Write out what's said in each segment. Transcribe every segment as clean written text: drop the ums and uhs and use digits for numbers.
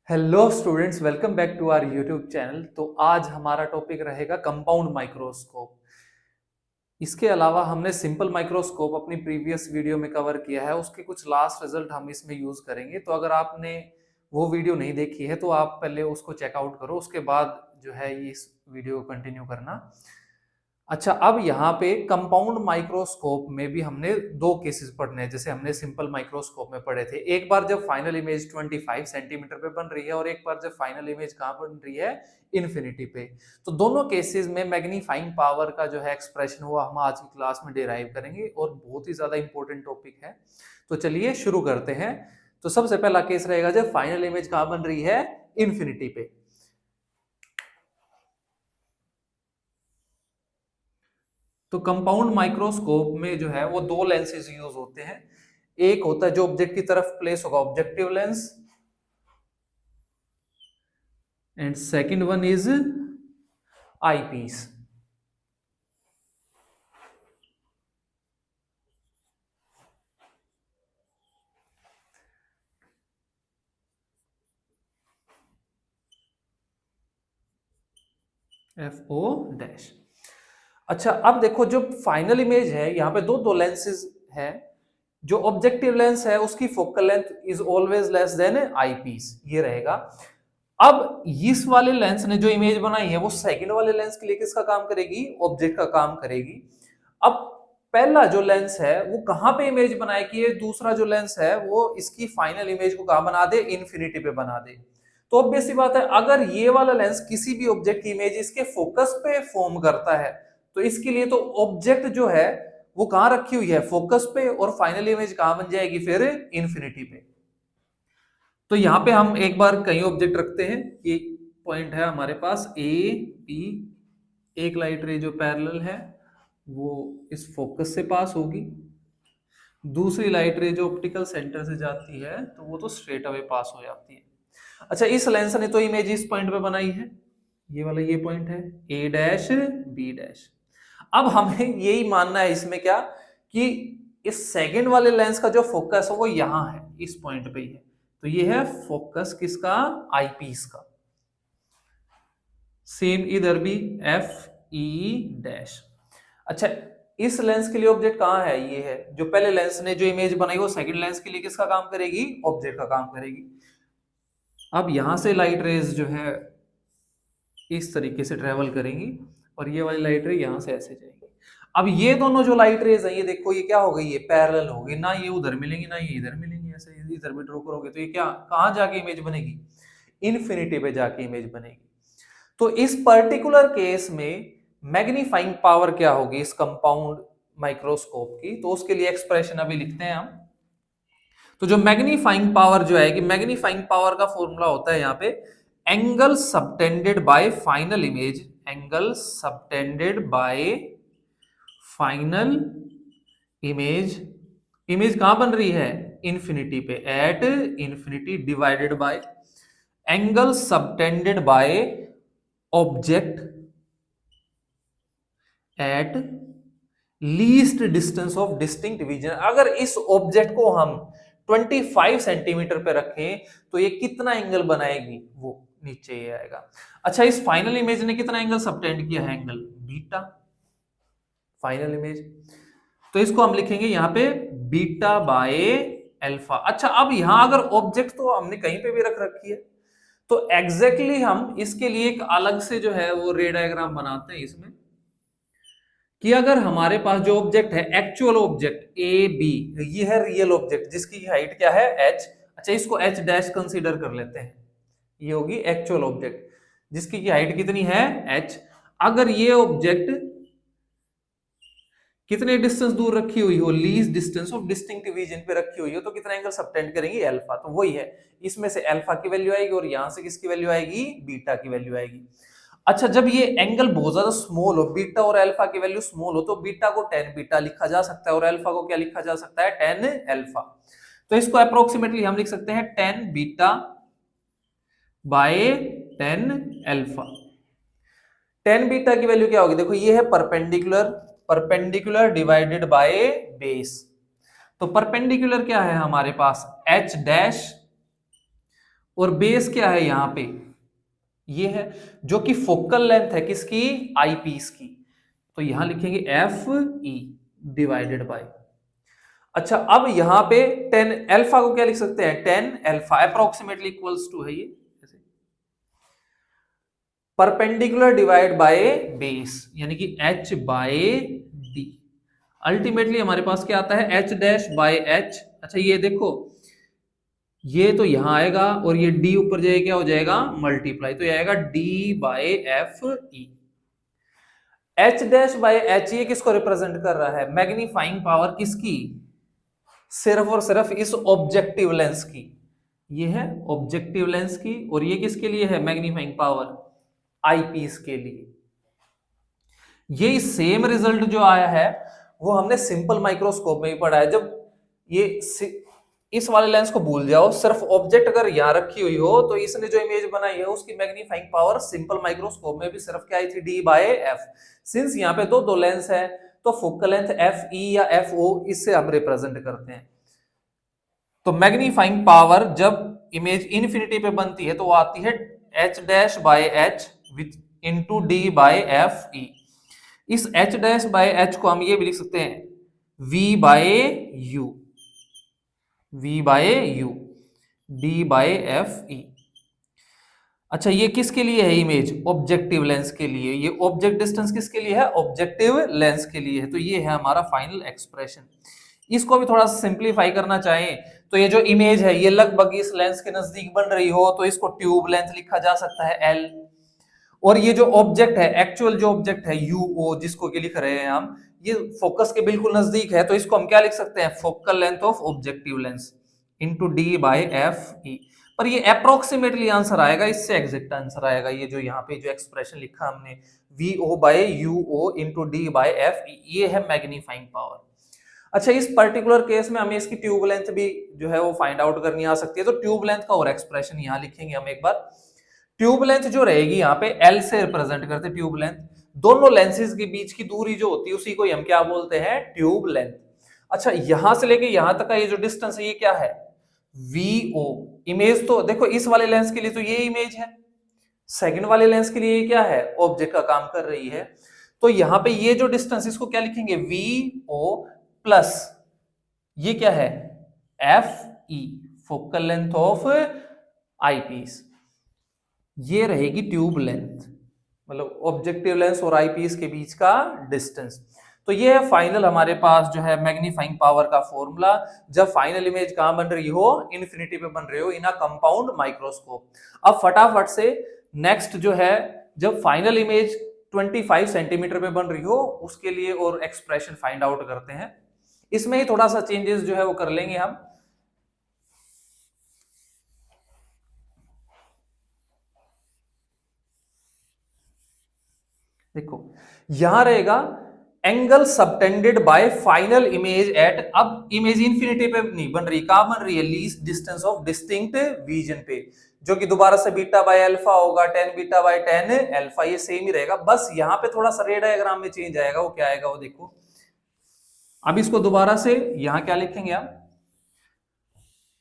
Hello students, welcome back to our YouTube channel. तो आज हमारा टॉपिक रहेगा कंपाउंड माइक्रोस्कोप। इसके अलावा हमने सिंपल माइक्रोस्कोप अपनी प्रीवियस वीडियो में कवर किया है, उसके कुछ लास्ट रिजल्ट हम इसमें यूज करेंगे। तो अगर आपने वो वीडियो नहीं देखी है तो आप पहले उसको चेकआउट करो, उसके बाद जो है इस वीडियो को कंटिन्यू करना। अच्छा, अब यहाँ पे कंपाउंड माइक्रोस्कोप में भी हमने दो केसेस पढ़ने हैं, जैसे हमने सिंपल माइक्रोस्कोप में पढ़े थे। एक बार जब फाइनल इमेज 25 सेंटीमीटर पे बन रही है और एक बार जब फाइनल इमेज कहाँ बन रही है, इन्फिनिटी पे। तो दोनों केसेस में मैग्नीफाइंग पावर का जो है एक्सप्रेशन हुआ हम आज की क्लास में डिराइव करेंगे और बहुत ही ज्यादा इंपॉर्टेंट टॉपिक है। तो चलिए शुरू करते हैं। तो सबसे पहला केस रहेगा जब फाइनल इमेज कहाँ बन रही है, इन्फिनिटी पे। तो कंपाउंड माइक्रोस्कोप में जो है वो दो लेंसेज यूज होते हैं। एक होता है जो ऑब्जेक्ट की तरफ प्लेस होगा, objective lens, and second one is eyepiece. FO dash. अच्छा, अब देखो जो फाइनल इमेज है, यहाँ पे दो दो लेंसेज है। जो ऑब्जेक्टिव लेंस है उसकी focal length is always less than eyepiece, ये रहेगा। अब इस वाले लेंस ने जो इमेज बनाई है वो सेकंड वाले लेंस के लिए किसका काम करेगी, ऑब्जेक्ट का काम करेगी। अब पहला जो लेंस है वो कहां पे इमेज बनाएगी, ये दूसरा जो लेंस है वो इसकी फाइनल इमेज को कहां बना दे, इन्फिनिटी पे बना दे। तो ऑब्वियस सी बात है, अगर ये वाला लेंस किसी भी ऑब्जेक्ट की इमेज इसके फोकस पे फॉर्म करता है तो इसके लिए तो ऑब्जेक्ट जो है वो कहां रखी हुई है, फोकस पे, और फाइनल इमेज कहां बन जाएगी फिर, इन्फिनिटी पे। तो यहां पे हम एक बार कई ऑब्जेक्ट रखते हैं। ये पॉइंट है हमारे पास ए पी। एक लाइट रे जो पैरेलल है वो इस फोकस से पास होगी, दूसरी लाइट रे जो ऑप्टिकल सेंटर से जाती है तो वो तो स्ट्रेट अवे पास हो जाती है। अच्छा, इस लेंस ने तो इमेज इस पॉइंट पे बनाई है, ये वाला ये पॉइंट है ए डैश बी डैश। अब हमें यही मानना है इसमें क्या, कि इस सेकंड वाले लेंस का जो फोकस है वो यहां है, इस पॉइंट पे ही है। तो ये है फोकस किसका, आईपीस का। सेम इधर भी एफ ई डैश। अच्छा, इस लेंस के लिए ऑब्जेक्ट कहां है, ये है। जो पहले लेंस ने जो इमेज बनाई वो सेकंड लेंस के लिए किसका काम करेगी, ऑब्जेक्ट का काम करेगी। अब यहां से लाइट रेज जो है इस तरीके से ट्रेवल करेंगी और ये वाली लाइट रे यहां से ऐसे जाएगी। अब ये दोनों जो लाइट रेज है, ये देखो ये क्या हो गई, ये पैरेलल हो गई ना, ये उधर मिलेंगी ना ये इधर मिलेंगी। ऐसे इधर भी ड्रॉ करोगे तो ये क्या, कहां जाके इमेज बनेगी, इन्फिनिटी पे जाके इमेज बनेगी। तो इस पर्टिकुलर केस में मैग्नीफाइंग पावर क्या होगी इस कंपाउंड माइक्रोस्कोप की, तो उसके लिए एक्सप्रेशन अभी लिखते हैं हम। तो जो मैग्नीफाइंग पावर जो है कि मैग्नीफाइंग पावर का फॉर्मूला होता है यहाँ पे angle subtended bye final image, angle subtended bye final image. Image कहां बन रही है, इन्फिनिटी पे, at infinity, divided by angle subtended by object at least distance of distinct division. अगर इस ऑब्जेक्ट को हम 25 सेंटीमीटर पे रखें तो ये कितना एंगल बनाएगी, वो नीचे ये आएगा। अच्छा, इस फाइनल इमेज ने कितना एंगल सबटेंड किया है, एंगल बीटा, फाइनल इमेज। तो इसको हम लिखेंगे यहाँ पे बीटा बाय अल्फा। अच्छा, अब यहां अगर ऑब्जेक्ट तो हमने कहीं पे भी रख रखी है तो एग्जैक्टली हम इसके लिए एक अलग से जो है वो रे डायग्राम बनाते हैं इसमें, कि अगर हमारे पास जो ऑब्जेक्ट है, एक्चुअल ऑब्जेक्ट ए बी, ये है रियल ऑब्जेक्ट जिसकी हाइट क्या है, एच। अच्छा, इसको एच डैश कंसीडर कर लेते हैं, ये होगी एक्चुअल ऑब्जेक्ट जिसकी की हाइट कितनी है, एच। अगर ये ऑब्जेक्ट कितने डिस्टेंस दूर रखी हुई हो, least distance of distinct division पे रखी हुई हो, तो कितना एंगल सबटेंड करेंगे, अल्फा। तो वही है, इसमें से अल्फा की वैल्यू आएगी और यहां से किसकी वैल्यू आएगी, बीटा की वैल्यू आएगी। अच्छा, जब ये एंगल बहुत ज्यादा स्मॉल हो, बीटा और अल्फा की वैल्यू स्मॉल हो, तो बीटा को tan बीटा लिखा जा सकता है और अल्फा को क्या लिखा जा सकता है, tan अल्फा। तो इसको अप्रोक्सीमेटली हम लिख सकते हैं tan beta by tan alpha. tan beta की वैल्यू क्या होगी, देखो ये है perpendicular, perpendicular divided by base. तो परपेंडिकुलर क्या है हमारे पास, h डैश और बेस क्या है यहाँ पे, ये है, जो कि फोकल लेंथ है किसकी, आई पीस की। तो यहां लिखेंगे एफ ई डिवाइडेड बाय, अच्छा अब यहां पे 10 अल्फा को क्या लिख सकते हैं, 10 अल्फा अप्रोक्सीमेटली इक्वल्स टू है ये परपेंडिकुलर डिवाइड बाय बेस, यानी कि h बाय डी। अल्टीमेटली हमारे पास क्या आता है, h डैश बाय h। अच्छा ये देखो, ये तो यहां आएगा और ये d ऊपर जाएगा, क्या हो जाएगा, मल्टीप्लाई, तो ये आएगा d by f e. h dash by h ये किसको रिप्रेजेंट कर रहा है, मैग्नीफाइंग पावर किसकी, सिर्फ और सिर्फ इस ऑब्जेक्टिव लेंस की। ये है ऑब्जेक्टिव लेंस की, और ये किसके लिए है, मैग्नीफाइंग पावर आईपीस के लिए। ये सेम रिजल्ट जो आया है वो हमने सिंपल माइक्रोस्कोप में ही पढ़ा है। जब ये इस वाले लेंस को भूल जाओ, सिर्फ ऑब्जेक्ट अगर यहां रखी हुई हो तो इसने जो इमेज बनाई है उसकी मैग्नीफाइंग पावर सिंपल माइक्रोस्कोप में भी सिर्फ क्या आई थी, डी बाय एफ। सिंस यहाँ पे दो लेंस है तो फोकल लेंथ एफ ई या एफ ओ इससे हम रिप्रेजेंट करते हैं। तो मैग्नीफाइंग पावर जब इमेज इन्फिनिटी पे बनती है तो वो आती है h dash by h with into d by f e. इस एच डैश बाय एच को हम ये भी लिख सकते हैं v by u, v by u, d by f e. अच्छा ये किसके लिए है इमेज, ऑब्जेक्टिव लेंस के लिए। ये ऑब्जेक्ट डिस्टेंस किसके लिए है, ऑब्जेक्टिव लेंस के लिए है। तो ये है हमारा फाइनल एक्सप्रेशन। इसको भी थोड़ा सिंप्लीफाई करना चाहें तो ये जो इमेज है ये लगभग इस लेंस के नजदीक बन रही हो तो इसको ट्यूब लेंथ लिखा जा सकता है L। और ये जो ऑब्जेक्ट है, एक्चुअल जो ऑब्जेक्ट है UO जिसको के लिख रहे हैं हम, ये फोकस के बिल्कुल नजदीक है तो इसको हम क्या लिख सकते हैं, focal length of objective lens into d by f ई। पर ये अप्रोक्सीमेटली आंसर आएगा, इससे एग्जैक्ट आंसर आएगा ये जो यहाँ पे जो एक्सप्रेशन लिखा हमने VO by UO into d by f e, ये है मैग्नीफाइंग पावर। अच्छा इस पर्टिकुलर केस में हमें इसकी ट्यूब लेंथ भी जो है वो फाइंड आउट करनी आ सकती है। तो ट्यूब लेंथ का और एक्सप्रेशन यहाँ लिखेंगे हम एक बार। ट्यूब लेंथ जो रहेगी यहाँ पे L से रिप्रेजेंट करते हैं ट्यूब लेंथ। दोनों लेंसेज के बीच की दूरी जो होती है उसी को हम क्या बोलते हैं, ट्यूब लेंथ। अच्छा यहां से लेके यहां तक का ये जो डिस्टेंस है ये क्या है, VO। इमेज तो देखो इस वाले लेंस के लिए तो ये इमेज है, सेकंड वाले लेंस के लिए ये क्या है, ऑब्जेक्ट का काम कर रही है। तो यहाँ पे ये जो डिस्टेंस इसको क्या लिखेंगे, VO प्लस ये क्या है, FE focal length of eyepiece. ये रहेगी ट्यूब लेंथ, मतलब ऑब्जेक्टिव लेंस और आईपीस के बीच का डिस्टेंस। तो ये है फाइनल हमारे पास जो है मैग्नीफाइंग पावर का फॉर्मूला जब फाइनल इमेज कहां बन रही हो, इन्फिनिटी पे बन रही हो इन अ कंपाउंड माइक्रोस्कोप। अब फटाफट से नेक्स्ट जो है जब फाइनल इमेज 25 सेंटीमीटर पे बन रही हो उसके लिए और एक्सप्रेशन फाइंड आउट करते हैं। इसमें ही थोड़ा सा चेंजेस जो है वो कर लेंगे हम। देखो यहां रहेगा angle subtended bye final image at, अब इमेज इंफिनिटी पे नहीं बन रही, कहां बन रही है, least distance of distinct vision पे, जो कि दोबारा से बीटा बाय अल्फा होगा, 10 बीटा बाय 10 अल्फा, ये सेम ही रहेगा। बस यहां पे थोड़ा सा रे डायग्राम में चेंज आएगा, वो क्या आएगा वो देखो। अब इसको दोबारा से यहां क्या लिखेंगे आप,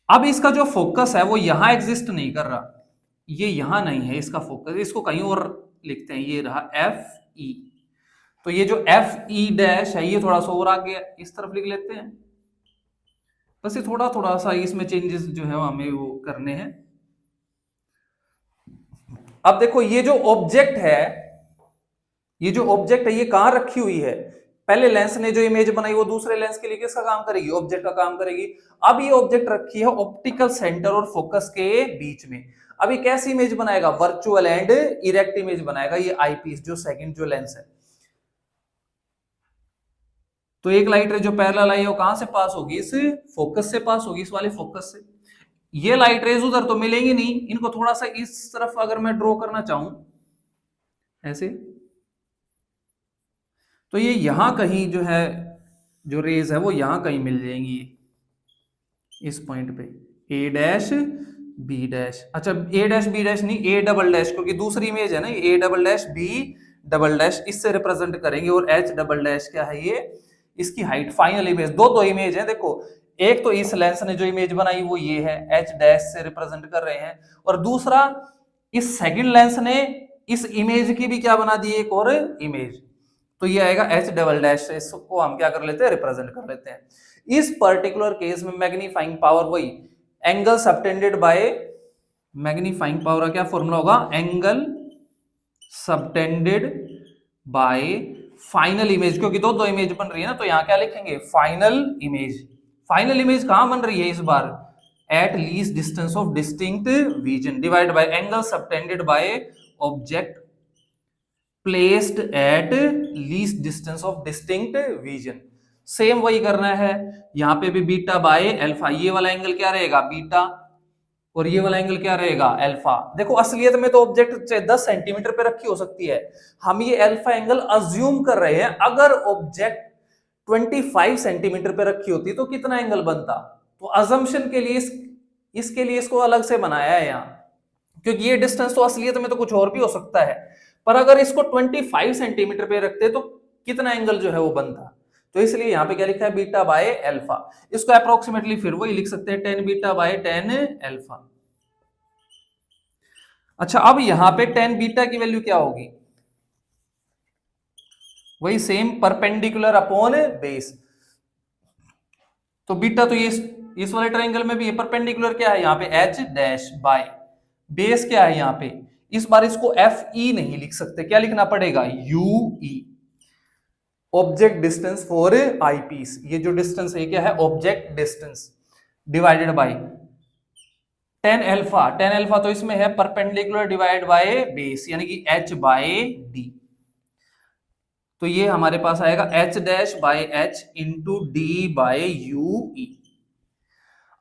अब इसका जो फोकस है वो यहां एग्जिस्ट नहीं कर रहा, ये यहां नहीं है इसका फोकस, इसको कहीं और लिखते हैं, ये रहा FE। तो ये जो FE डैश है ये थोड़ा सा और आगे इस तरफ लिख लेते हैं। बस ये थोड़ा थोड़ा सा इसमें चेंजेस जो है हमें वो करने हैं। अब देखो ये जो ऑब्जेक्ट है, ये जो ऑब्जेक्ट है ये कहां रखी हुई है, पहले लेंस ने जो इमेज बनाई वो दूसरे लेंस के लिए किसका काम करेगी, ऑब्जेक्ट का काम करेगी। अब ये ऑब्जेक्ट रखी है ऑप्टिकल सेंटर और फोकस के बीच में। अब ये कैसी इमेज बनाएगा, वर्चुअल एंड इरेक्ट इमेज बनाएगा ये आईपीस जो सेकंड जो लेंस है। तो एक लाइट रे जो पैरेलल आई है वो कहां से पास होगी, इस फोकस से पास होगी, इस वाले फोकस से। ये लाइट रेज उधर तो मिलेंगी नहीं, इनको थोड़ा सा इस तरफ अगर मैं ड्रॉ करना चाहूं ऐसे, तो ये यहां कहीं जो है जो रेज है वो यहां कहीं मिल जाएंगी इस पॉइंट पे, A डैश B डैश। अच्छा A डैश B डैश नहीं, A डबल डैश, क्योंकि दूसरी इमेज है ना, A double dash B double dash इससे रिप्रेजेंट करेंगे। और H डबल डैश क्या है, ये इसकी हाइट। फाइनल इमेज दो इमेज है देखो, एक तो इस लेंस ने जो इमेज बनाई वो ये है, एच डैश से रिप्रेजेंट कर रहे हैं, और दूसरा इस सेकंड लेंस ने इस इमेज की भी क्या बना दी, एक और इमेज, तो ये आएगा एच डबल डैश, इसको हम क्या कर लेते हैं, रिप्रेजेंट कर लेते हैं। इस पर्टिकुलर केस में मैग्नीफाइंग पावर वही angle subtended bye, magnifying power का क्या फॉर्मूला होगा, angle subtended bye final image, क्योंकि दो इमेज बन रही है ना, तो यहां क्या लिखेंगे, फाइनल इमेज। फाइनल इमेज कहां बन रही है इस बार, at least distance of distinct vision divide by angle subtended by object placed at least distance of distinct vision. Same वही करना है, यहां पे भी बीटा बाय अल्फा, ये वाला एंगल क्या रहेगा, बीटा, और ये वाला एंगल क्या रहेगा, अल्फा। देखो असलियत में तो ऑब्जेक्ट 10 सेंटीमीटर पे रखी हो सकती है, हम ये अल्फा एंगल अज्यूम कर रहे हैं। अगर ऑब्जेक्ट 25 सेंटीमीटर पे रखी होती तो कितना एंगल बनता, तो अजम्पशन के लिए इसके लिए इसको अलग से बनाया है यहाँ, क्योंकि ये डिस्टेंस तो असलियत में तो कुछ और भी हो सकता है, पर अगर इसको 25 सेंटीमीटर पे रखते तो कितना एंगल जो है वो बनता, तो इसलिए यहां पे क्या लिखा है, बीटा बाय अल्फा। इसको अप्रोक्सीमेटली फिर वही लिख सकते हैं, 10 बीटा बाय 10 अल्फा। अच्छा, अब यहां पे 10 बीटा की वैल्यू क्या होगी, वही सेम परपेंडिकुलर अपॉन बेस, तो बीटा तो ये इस वाले ट्रायंगल में भी है, परपेंडिकुलर क्या है यहाँ पे, एच डैश बाय बेस क्या है यहाँ पे, इस बार इसको एफ ई नहीं लिख सकते, क्या लिखना पड़ेगा, u e, object distance for eyepiece. ये जो डिस्टेंस है क्या है, object distance divided by 10 alpha, 10 alpha तो इसमें है परपेंडिकुलर डिवाइड बाय बेस, यानी कि एच बाय डी, तो ये हमारे पास आएगा h dash by h into d by u e.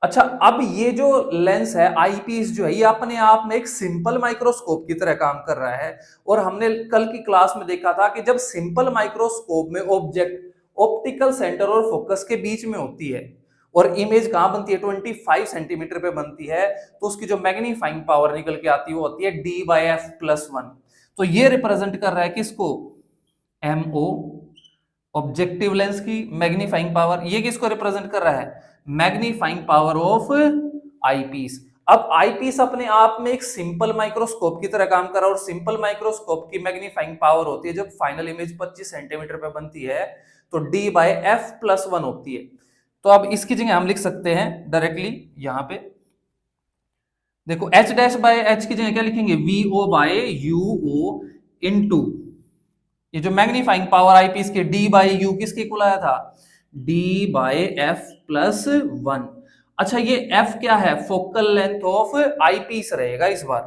अच्छा, अब ये जो लेंस है आईपीस जो है, ये अपने आप में एक सिंपल माइक्रोस्कोप की तरह काम कर रहा है, और हमने कल की क्लास में देखा था कि जब सिंपल माइक्रोस्कोप में ऑब्जेक्ट ऑप्टिकल सेंटर और फोकस के बीच में होती है और इमेज कहां बनती है, 25 सेंटीमीटर पे बनती है, तो उसकी जो मैग्नीफाइंग पावर निकल के आती है वो होती है डी बाय एफ प्लस 1। तो ये रिप्रेजेंट कर रहा है किसको, एम ओ, ऑब्जेक्टिव लेंस की मैग्नीफाइंग पावर। ये किसको रिप्रेजेंट कर रहा है, मैग्नीफाइंग पावर ऑफ आईपीस। अब आईपीस अपने आप में एक सिंपल माइक्रोस्कोप की तरह काम कर रहा है, और सिंपल माइक्रोस्कोप की मैग्नीफाइंग पावर होती है जब फाइनल इमेज 25 सेंटीमीटर पे बनती है तो डी बाय एफ प्लस 1 होती है। तो अब इसकी जगह हम लिख सकते हैं डायरेक्टली यहां पे, देखो एच डैश बाय एच की जगह क्या लिखेंगे, v o by u o into ये जो मैग्नीफाइंग पावर आईपीस के डी बाय यू किसके इक्वल आया था, डी बाय एफ प्लस 1। अच्छा, ये एफ क्या है, फोकल लेंथ ऑफ आईपीस रहेगा इस बार,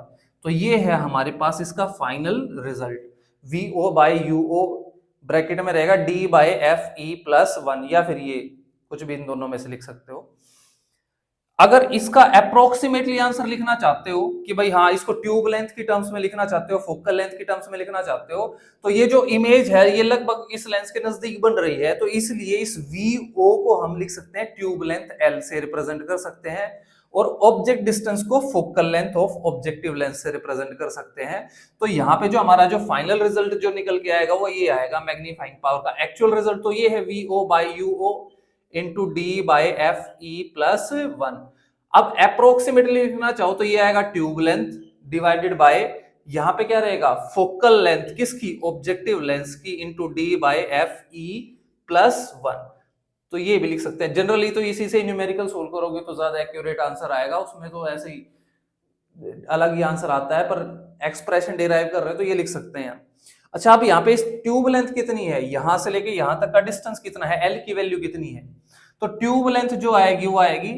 तो ये है हमारे पास इसका final result, v o by u o bracket में रहेगा d by f e plus 1, या फिर ये कुछ भी इन दोनों में से लिख सकते हो। अगर इसका अप्रोक्सीमेटली आंसर लिखना चाहते हो कि भाई हाँ इसको ट्यूब लेंथ की टर्म्स में लिखना चाहते हो, फोकल लेंथ की टर्म्स में लिखना चाहते हो, तो ये जो इमेज है ये लगभग इस लेंस के नजदीक बन रही है, तो इसलिए इस VO को हम लिख सकते हैं ट्यूब लेंथ L से रिप्रेजेंट कर सकते हैं, और ऑब्जेक्ट डिस्टेंस को focal length of objective lens से रिप्रेजेंट कर सकते हैं। तो यहाँ पे जो हमारा जो फाइनल रिजल्ट जो निकल के आएगा वो ये आएगा, मैग्नीफाइंग पावर का एक्चुअल रिजल्ट तो ये है VO by UO into d by f e plus 1। अब अप्रोक्सीमेटली लिखना चाहो तो ये आएगा ट्यूब लेंथ डिवाइडेड बाय, यहां पे क्या रहेगा, फोकल लेंथ किसकी, ऑब्जेक्टिव लेंस की, into d by f e plus 1। तो ये भी लिख सकते हैं। जनरली तो इसी से न्यूमेरिकल सोल्व करोगे तो ज्यादा एक्यूरेट आंसर आएगा, उसमें तो ऐसे ही अलग ही आंसर आता है, पर एक्सप्रेशन डिराइव कर रहे हो तो ये लिख सकते हैं। अच्छा, अब यहाँ पे इस ट्यूब लेंथ कितनी है, यहां से लेके यहां तक का डिस्टेंस कितना है, एल की वैल्यू कितनी है, तो ट्यूब लेंथ जो आएगी वो आएगी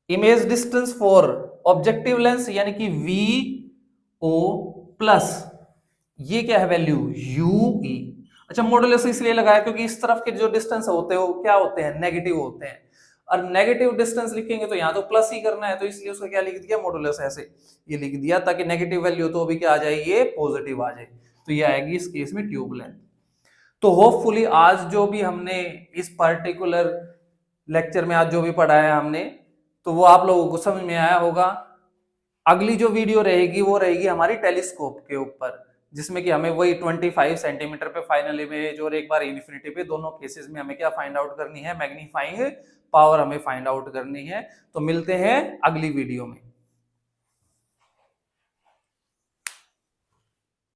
image distance for objective lens यानी कि वी ओ प्लस ये क्या है वैल्यू, यू ई। अच्छा, मॉडुलस इसलिए लगाया क्योंकि इस तरफ के जो डिस्टेंस होते हैं वो क्या होते हैं, नेगेटिव होते हैं, और नेगेटिव डिस्टेंस लिखेंगे तो यहाँ तो प्लस ही करना है, तो इसलिए उसका क्या लिख दिया, मॉडुलस ऐसे ये लिख दिया, ताकि नेगेटिव वैल्यू तो अभी क्या आ जाए, ये पॉजिटिव आ जाए, तो ये आएगी इस केस में ट्यूब लेंथ। तो होपफुली आज जो भी हमने इस पर्टिकुलर लेक्चर में आज जो भी पढ़ाया हमने, तो वो आप लोगों को समझ में आया होगा। अगली जो वीडियो रहेगी वो रहेगी हमारी टेलीस्कोप के ऊपर, जिसमें कि हमें वही 25 सेंटीमीटर पे फाइनल इमेज और एक बार इन्फिनिटी पे, दोनों केसेस में हमें क्या फाइंड आउट करनी है, मैग्नीफाइंग पावर हमें फाइंड आउट करनी है। तो मिलते हैं अगली वीडियो में।